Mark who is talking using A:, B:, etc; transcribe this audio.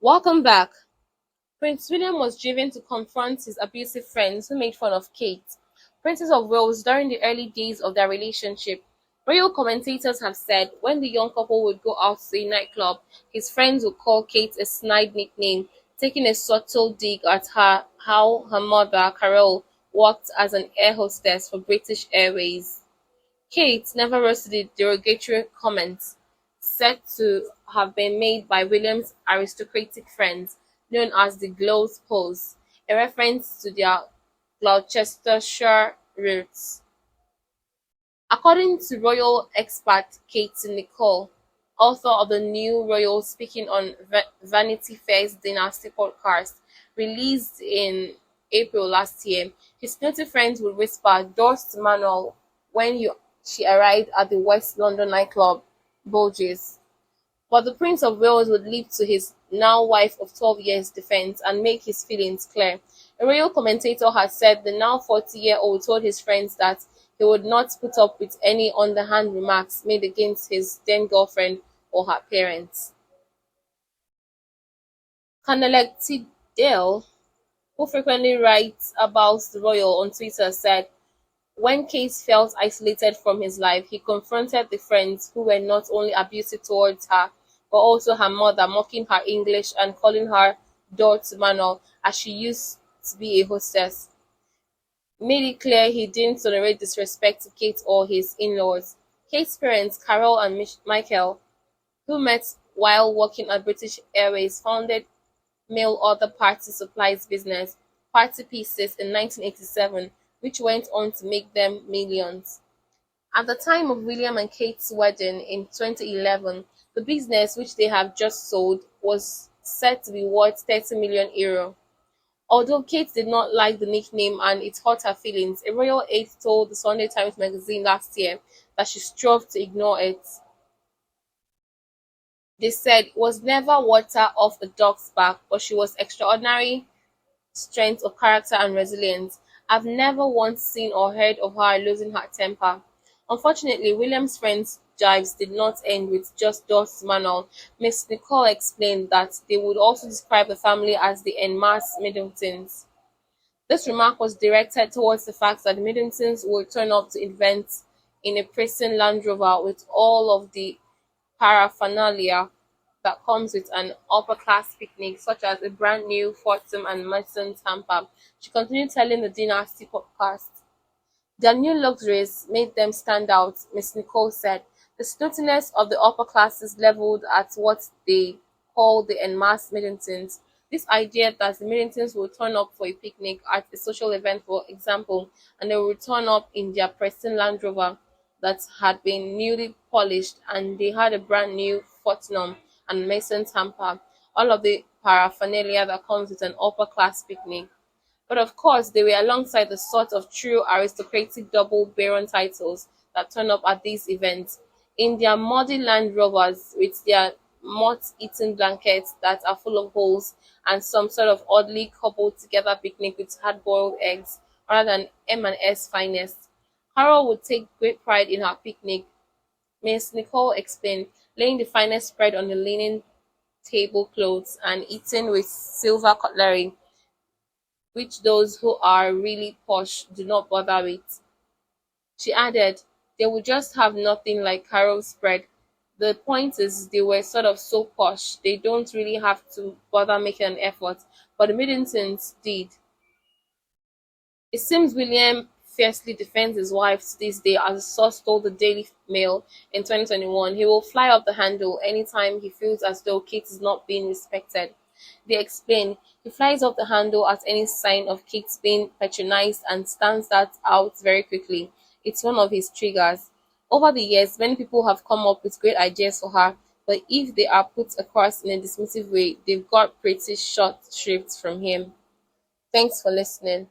A: Welcome back. Prince William was driven to confront his abusive friends who made fun of Kate, Princess of Wales, during the early days of their relationship. Royal commentators have said when the young couple would go out to a nightclub, his friends would call Kate a snide nickname, taking a subtle dig at how her mother, Carol, worked as an air hostess for British Airways. Kate never rose to the derogatory comments said to have been made by William's aristocratic friends, known as the Glowes Pose, a reference to their Gloucestershire roots. According to royal expert Kate Nicole, author of the new Royal Speaking on Vanity Fair's Dynasty podcast, released in April last year, his snooty friends would whisper "Dost Manuel" when she arrived at the West London nightclub, Bulges. But the Prince of Wales would leap to his now wife of 12 years' defense and make his feelings clear. A royal commentator has said the now 40-year-old told his friends that he would not put up with any underhand remarks made against his then girlfriend or her parents. Canelec Dale, who frequently writes about the royal on Twitter, said when Case felt isolated from his life, he confronted the friends who were not only abusive towards her, but also her mother, mocking her English and calling her Dot Manuel, as she used to be a hostess. Made it clear he didn't tolerate disrespect to Kate or his in-laws. Kate's parents, Carol and Michael, who met while working at British Airways, founded mail order party supplies business, Party Pieces, in 1987, which went on to make them millions. At the time of William and Kate's wedding in 2011, the business, which they have just sold, was said to be worth €30 million. Although Kate did not like the nickname and it hurt her feelings, a royal aide told the Sunday Times magazine last year that she strove to ignore it. They said it was never water off a duck's back, but she was extraordinary strength of character and resilience. I've never once seen or heard of her losing her temper. Unfortunately, William's friends' jibes did not end with just Dot's Manual. Miss Nicole explained that they would also describe the family as the En masse Middletons. This remark was directed towards the fact that the Middletons would turn up to events in a pristine Land Rover with all of the paraphernalia that comes with an upper-class picnic, such as a brand new Fortum and Mason hamper. She continued telling the Dynasty podcast. Their new luxuries made them stand out, Miss Nicole said. The snootiness of the upper classes leveled at what they call the en masse Middletons. This idea that the Middletons will turn up for a picnic at a social event, for example, and they will turn up in their pristine Land Rover that had been newly polished, and they had a brand new Fortnum and Mason hamper, all of the paraphernalia that comes with an upper class picnic. But of course, they were alongside the sort of true aristocratic double baron titles that turn up at these events, in their muddy Land Rovers with their moth-eaten blankets that are full of holes, and some sort of oddly cobbled together picnic with hard-boiled eggs, rather than M&S finest. Carol would take great pride in her picnic, Miss Nicole explained, laying the finest spread on the linen tablecloths and eating with silver cutlery, which those who are really posh do not bother with. She added, they would just have nothing like Carol's spread. The point is they were sort of so posh, they don't really have to bother making an effort, but the Middletons did. It seems William fiercely defends his wife to this day, as a source told the Daily Mail in 2021. He will fly off the handle anytime he feels as though Kate is not being respected. They explain he flies off the handle at any sign of Kate being patronized and stands that out very quickly. It's one of his triggers. Over the years, many people have come up with great ideas for her, but if they are put across in a dismissive way, they've got pretty short shrift from him. Thanks for listening.